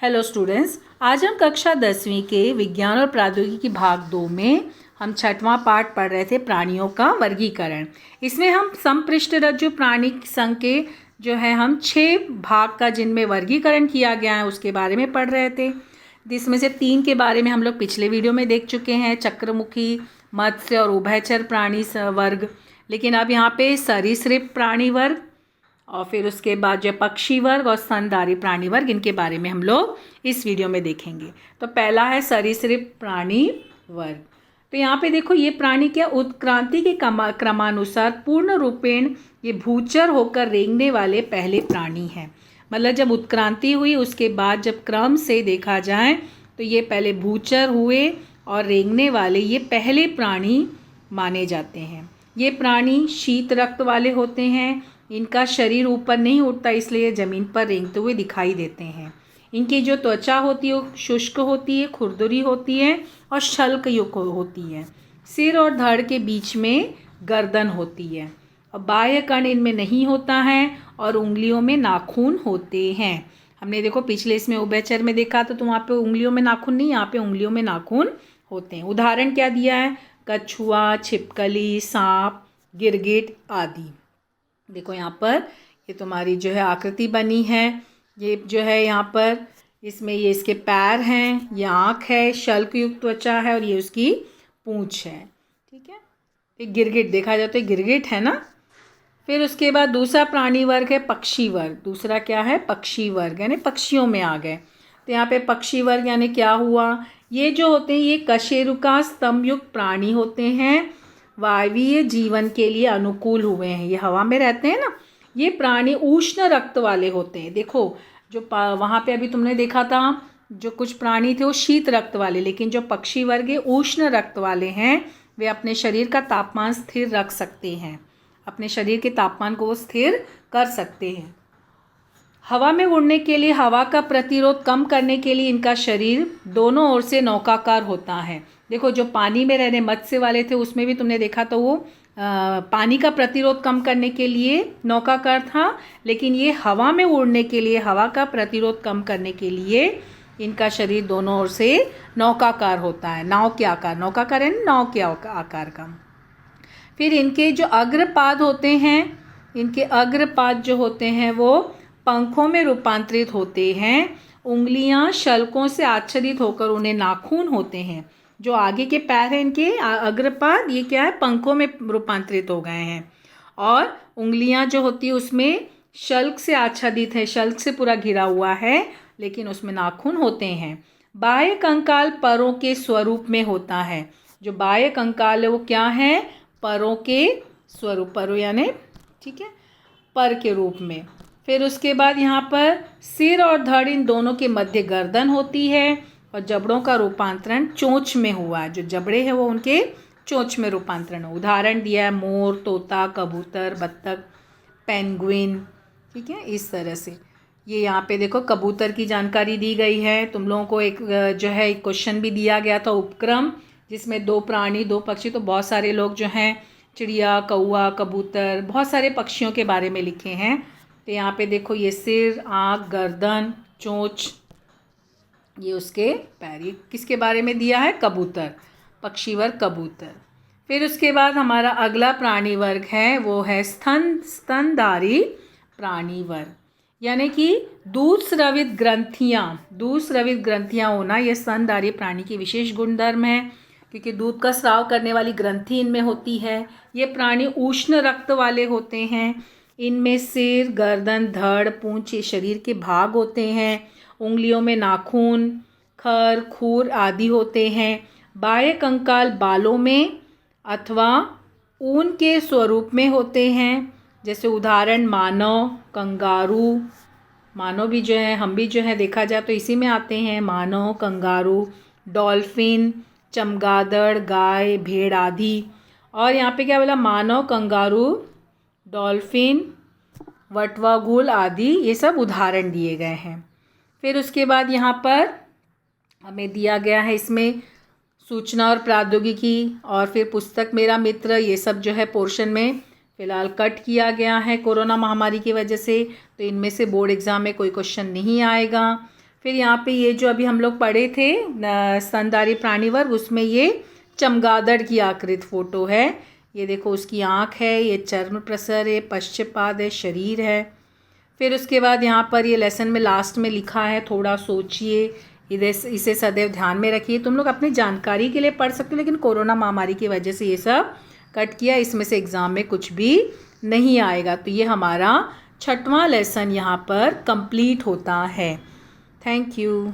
Hello students, आज हम कक्षा 10वीं के विज्ञान और प्रौद्योगिकी भाग 2 में हम छठवां पाठ पढ़ रहे थे प्राणियों का वर्गीकरण। इसमें हम समपृष्ठरज्जु प्राणी संघ के जो है हम 6 भाग का जिनमें वर्गीकरण किया गया है उसके बारे में पढ़ रहे थे। जिसमें से 3 के बारे में हम लोग पिछले वीडियो में देख चुके हैं, चक्रमुखी, मत्स्य और उभयचर प्राणी वर्ग। लेकिन अब यहाँ पे सरीसृप प्राणी वर्ग और फिर उसके बाद जो पक्षी वर्ग और स्तनधारी प्राणी वर्ग, इनके बारे में हम लोग इस वीडियो में देखेंगे। तो पहला है सरीसृप प्राणी वर्ग। तो यहाँ पे देखो, ये प्राणी क्या उत्क्रांति के क्रमानुसार पूर्ण रूपेण ये भूचर होकर रेंगने वाले पहले प्राणी हैं। मतलब जब उत्क्रांति हुई उसके बाद जब क्रम से देखा जाए तो ये पहले भूचर हुए और रेंगने वाले ये पहले प्राणी माने जाते हैं। ये प्राणी शीत रक्त वाले होते हैं। इनका शरीर ऊपर नहीं उठता, इसलिए ज़मीन पर रेंगते हुए दिखाई देते हैं। इनकी जो त्वचा होती है वो शुष्क होती है, खुरदुरी होती है और शल्क युक्त होती है। सिर और धड़ के बीच में गर्दन होती है और बाह्य कर्ण इनमें नहीं होता है और उंगलियों में नाखून होते हैं। हमने देखो पिछले इसमें उभयचर में देखा तो वहाँ पे उंगलियों में नाखून नहीं, यहाँ पे उंगलियों में नाखून होते हैं। उदाहरण क्या दिया है? कछुआ, छिपकली, सांप, गिरगिट आदि। देखो यहाँ पर ये तुम्हारी जो है आकृति बनी है। ये जो है यहाँ पर इसमें ये इसके पैर हैं, ये आँख है, शल्क युक्त त्वचा है और ये उसकी पूंछ है। ठीक है, एक गिरगिट देखा जाए तो गिरगिट है ना। फिर उसके बाद दूसरा प्राणी वर्ग है पक्षी वर्ग। दूसरा क्या है? पक्षी वर्ग, यानी पक्षियों में आ गए। तो यहाँ पे पक्षी वर्ग यानी क्या हुआ? ये जो होते हैं ये कशेरुका स्तंभ युक्त प्राणी होते हैं, वायवीय जीवन के लिए अनुकूल हुए हैं। ये हवा में रहते हैं ना। ये प्राणी उष्ण रक्त वाले होते हैं। देखो जो वहाँ पे अभी तुमने देखा था जो कुछ प्राणी थे वो शीत रक्त वाले, लेकिन जो पक्षी वर्ग उष्ण रक्त वाले हैं वे अपने शरीर का तापमान स्थिर रख सकते हैं। अपने शरीर के तापमान को वो स्थिर कर सकते हैं। हवा में उड़ने के लिए, हवा का प्रतिरोध कम करने के लिए इनका शरीर दोनों ओर से नौकाकार होता है। देखो जो पानी में रहने मत्स्य वाले थे उसमें भी तुमने देखा तो वो पानी का प्रतिरोध कम करने के लिए नौकाकार था, लेकिन ये हवा में उड़ने के लिए, हवा का प्रतिरोध कम करने के लिए इनका शरीर दोनों ओर से नौकाकार होता है। नाव के आकार, नौकाकार है नाव के आकार का। फिर इनके जो अग्रपाद होते हैं, इनके अग्रपाद जो होते हैं वो पंखों में रूपांतरित होते हैं। उंगलियां शल्कों से आच्छादित होकर उन्हें नाखून होते हैं। जो आगे के पैर हैं इनके अग्रपाद, ये क्या है? पंखों में रूपांतरित हो गए हैं। और उंगलियां जो होती है उसमें शल्क से आच्छादित है, शल्क से पूरा घिरा हुआ है, लेकिन उसमें नाखून होते हैं। बाह्य कंकाल परों के स्वरूप में होता है। जो बाह्य कंकाल है वो क्या है? परों के स्वरूप, परों यानी ठीक है पर के रूप में। फिर उसके बाद यहाँ पर सिर और धड़ इन दोनों के मध्य गर्दन होती है और जबड़ों का रूपांतरण चोंच में हुआ है। जो जबड़े हैं वो उनके चोंच में रूपांतरण हो। उदाहरण दिया है मोर, तोता, कबूतर, बत्तख, पेंगुइन। ठीक है, इस तरह से ये यहाँ पे देखो कबूतर की जानकारी दी गई है। तुम लोगों को एक जो है एक क्वेश्चन भी दिया गया था उपक्रम, जिसमें 2 प्राणी 2 पक्षी, तो बहुत सारे लोग जो हैं चिड़िया, कौआ, कबूतर, बहुत सारे पक्षियों के बारे में लिखे हैं। तो यहाँ पे देखो ये सिर, आँख, गर्दन, चोंच, ये उसके पैर। ये किसके बारे में दिया है? कबूतर, पक्षी वर्ग कबूतर। फिर उसके बाद हमारा अगला प्राणी वर्ग है वो है स्तनधारी प्राणी वर्ग, यानी कि दूध स्रवित ग्रंथियाँ होना ये स्तनधारी प्राणी की विशेष गुणधर्म है, क्योंकि दूध का स्राव करने वाली ग्रंथि इनमें होती है। ये प्राणी उष्ण रक्त वाले होते हैं। इनमें सिर, गर्दन, धड़, पूंछ ये शरीर के भाग होते हैं। उंगलियों में नाखून, खर, खूर आदि होते हैं। बाह्य कंकाल बालों में अथवा ऊन के स्वरूप में होते हैं। जैसे उदाहरण मानव, कंगारू, मानव भी जो है, हम भी जो है देखा जाए तो इसी में आते हैं। मानव, कंगारू, डॉल्फिन, चमगादड़, गाय, भेड़ आदि। और यहाँ पे क्या बोला? मानव, कंगारू, डॉल्फिन, वटवागुल आदि, ये सब उदाहरण दिए गए हैं। फिर उसके बाद यहाँ पर हमें दिया गया है इसमें सूचना और प्रौद्योगिकी और फिर पुस्तक मेरा मित्र, ये सब जो है पोर्शन में फ़िलहाल कट किया गया है कोरोना महामारी की वजह से। तो इनमें से बोर्ड एग्ज़ाम में कोई क्वेश्चन नहीं आएगा। फिर यहाँ पे ये जो अभी हम लोग पढ़े थे स्तनधारी प्राणी वर्ग, उसमें ये चमगादड़ की आकृत फोटो है। ये देखो उसकी आँख है, ये चर्म प्रसर है, पश्चपाद है, शरीर है। फिर उसके बाद यहाँ पर ये लेसन में लास्ट में लिखा है, थोड़ा सोचिए, इसे सदैव ध्यान में रखिए। तुम लोग अपनी जानकारी के लिए पढ़ सकते हो, लेकिन कोरोना महामारी की वजह से ये सब कट किया, इसमें से एग्ज़ाम में कुछ भी नहीं आएगा। तो ये हमारा 6वां लेसन यहाँ पर कंप्लीट होता है। Thank you.